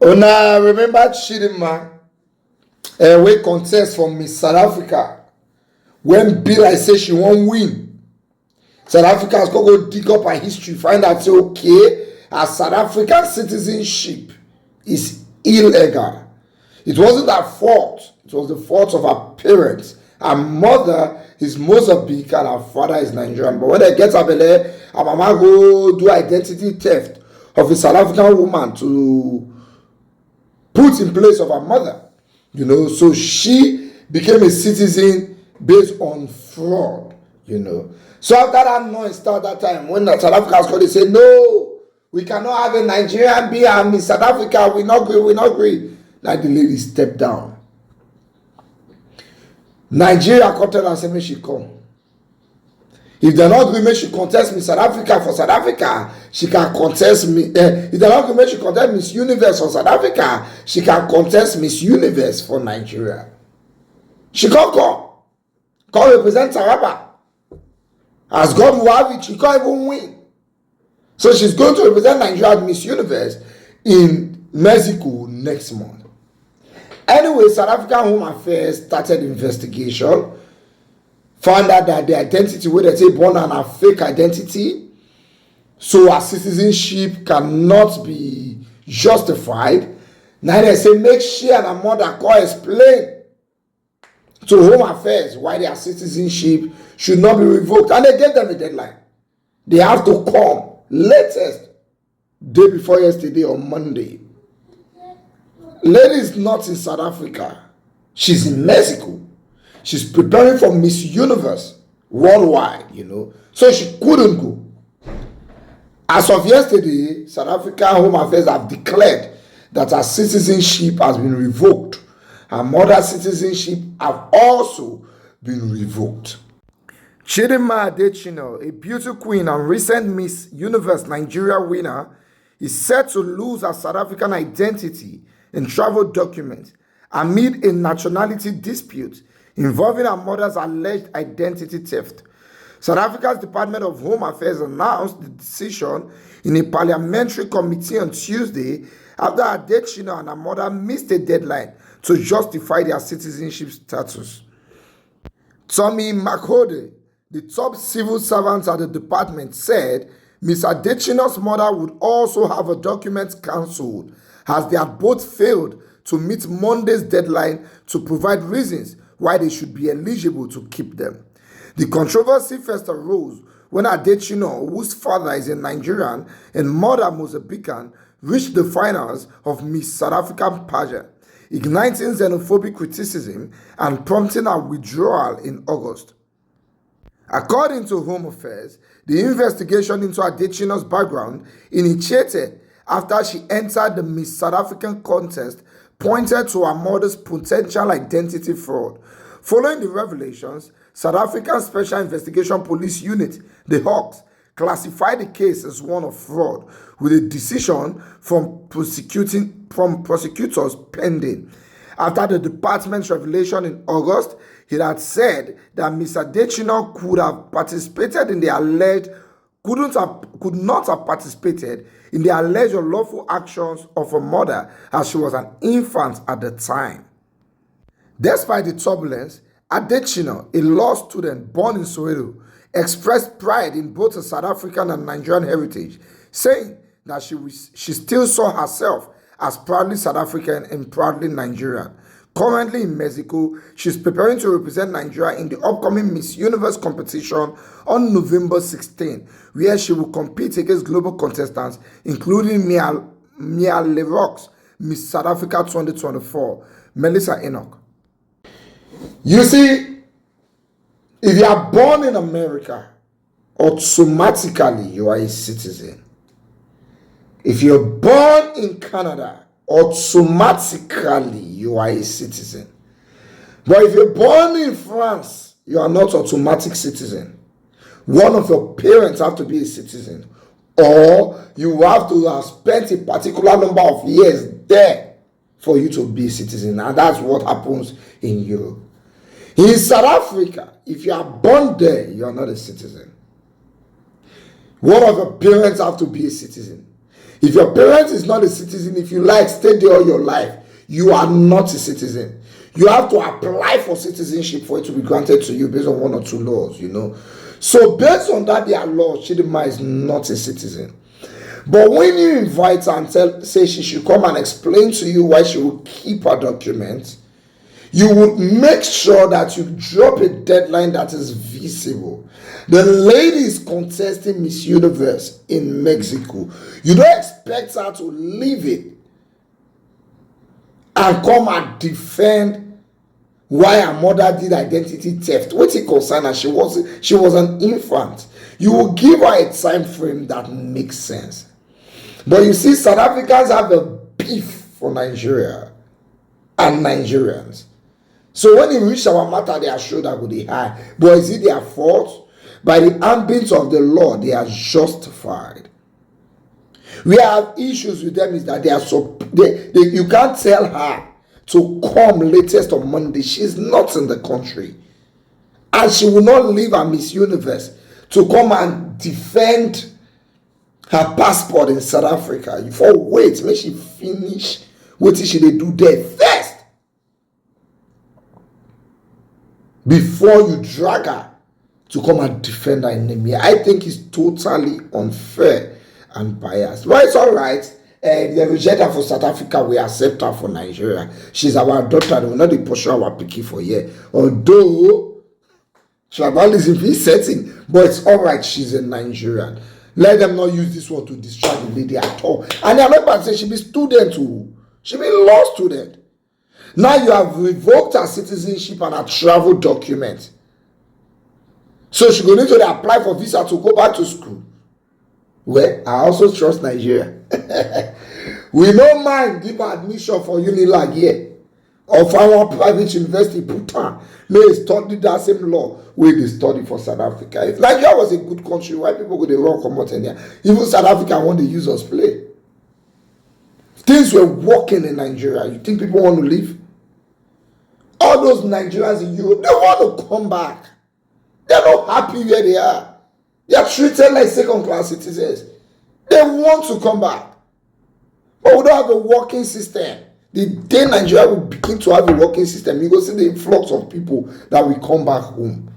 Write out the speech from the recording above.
Una remember Chidinma wey contest for Miss South Africa when be like say she won't win. South Africans go dig up her history, find out say okay, her South African citizenship is illegal. It wasn't her fault. It was the fault of her parents. Her mother is Mozambique and her father is Nigerian. But when they get her belle, her mama go do identity theft of a South African woman to put in place of her mother. So she became a citizen based on fraud. So after that noise start that time, when the South Africans called, they say, no, we cannot have a Nigerian be and Miss South Africa, we not agree. Like the lady stepped down. Nigeria come tell her say make she come. If they not agree make she contest Miss South Africa for South Africa, she can contest me. If they not agree make she contest Miss Universe for South Africa, she can contest Miss Universe for Nigeria. She can't come represent Taraba. As God will have it, she can't even win. So she's going to represent Nigeria at Miss Universe in Mexico next month. Anyway, South African Home Affairs started investigation, found out that the identity where they say born and a fake identity, so her citizenship cannot be justified. Now they say make she and her mother go explain to Home Affairs why their citizenship should not be revoked, and they gave them a deadline. They have to come latest day before yesterday on Monday. Lady is not in South Africa. She's in Mexico. She's preparing for Miss Universe worldwide, so she couldn't go. As of yesterday, South African Home Affairs have declared that her citizenship has been revoked. Her mother's citizenship have also been revoked. Chidinma Adestshina, a beauty queen and recent Miss Universe Nigeria winner, is set to lose her South African identity in travel documents amid a nationality dispute involving her mother's alleged identity theft. South Africa's Department of Home Affairs announced the decision in a parliamentary committee on Tuesday after Adestshina and her mother missed a deadline to justify their citizenship status. Tommy Makhode, the top civil servant at the department, said Ms. Adestshina's mother would also have her documents cancelled as they had both failed to meet Monday's deadline to provide reasons why they should be eligible to keep them. The controversy first arose when Adestshina, whose father is a Nigerian and mother Mozambican, reached the finals of Miss South African pageant, igniting xenophobic criticism and prompting her withdrawal in August. According to Home Affairs, the investigation into Adestshina's background, initiated after she entered the Miss South African contest, pointed to her mother's potential identity fraud. Following the revelations, South African Special Investigation Police Unit, the Hawks, classified the case as one of fraud, with a decision from prosecutors pending. After the department's revelation in August, it had said that Ms. Adestshina could not have participated in the alleged unlawful actions of her mother as she was an infant at the time. Despite the turbulence, Adestshina, a law student born in Soweto, expressed pride in both her South African and Nigerian heritage, saying that she still saw herself as proudly South African and proudly Nigerian. Currently in Mexico, she's preparing to represent Nigeria in the upcoming Miss Universe competition on November 16, where she will compete against global contestants, including Mia Lerock's Miss South Africa 2024, Melissa Enoch. You see, if you are born in America, automatically you are a citizen. If you're born in Canada, automatically you are a citizen. But if you're born in France, you are not automatic citizen. One of your parents have to be a citizen, or you have to have spent a particular number of years there for you to be a citizen. And that's what happens in Europe. In South Africa, if you are born there, you are not a citizen. One of your parents have to be a citizen. If your parent is not a citizen, if you like, stay there all your life. You are not a citizen. You have to apply for citizenship for it to be granted to you based on one or two laws, you know. So based on that, their law, Chidinma is not a citizen. But when you invite her and say she should come and explain to you why she will keep her documents, you would make sure that you drop a deadline that is visible. The lady is contesting Miss Universe in Mexico. You don't expect her to leave it and come and defend why her mother did identity theft. What it concern her, she was an infant. You will give her a time frame that makes sense. But you see, South Africans have a beef for Nigeria and Nigerians. So when it reach our matter, they are sure that go dey high. But is it their fault? By the ambit of the law, they are justified. We have issues with them is that you can't tell her to come latest on Monday. She's not in the country. And she will not leave her Miss Universe to come and defend her passport in South Africa. You for wait, make she finish what she dey do there first before you drag her to come and defend her enemy. I think it's totally unfair and biased. But it's all right. They reject her for South Africa, we accept her for Nigeria. She's our daughter, we will not pursue our picky for here. Although tribalism is setting, but it's all right, she's a Nigerian. Let them not use this one to distract the lady at all. And I remember saying she be student too. She be law student. Now you have revoked her citizenship and her travel document. So she go need to apply for visa to go back to school. Well, I also trust Nigeria. We don't mind give her admission for Unilag here. Or for our private university, put her. May study that same law where they study for South Africa. If Nigeria was a good country, why people go they run come out in here? Even South Africa want to use us play. Things were working in Nigeria. You think people want to leave? All those Nigerians in Europe, they want to come back. They're not happy where they are. They are treated like second-class citizens. They want to come back. But we don't have a working system. The day Nigeria will begin to have a working system, you go see the influx of people that will come back home.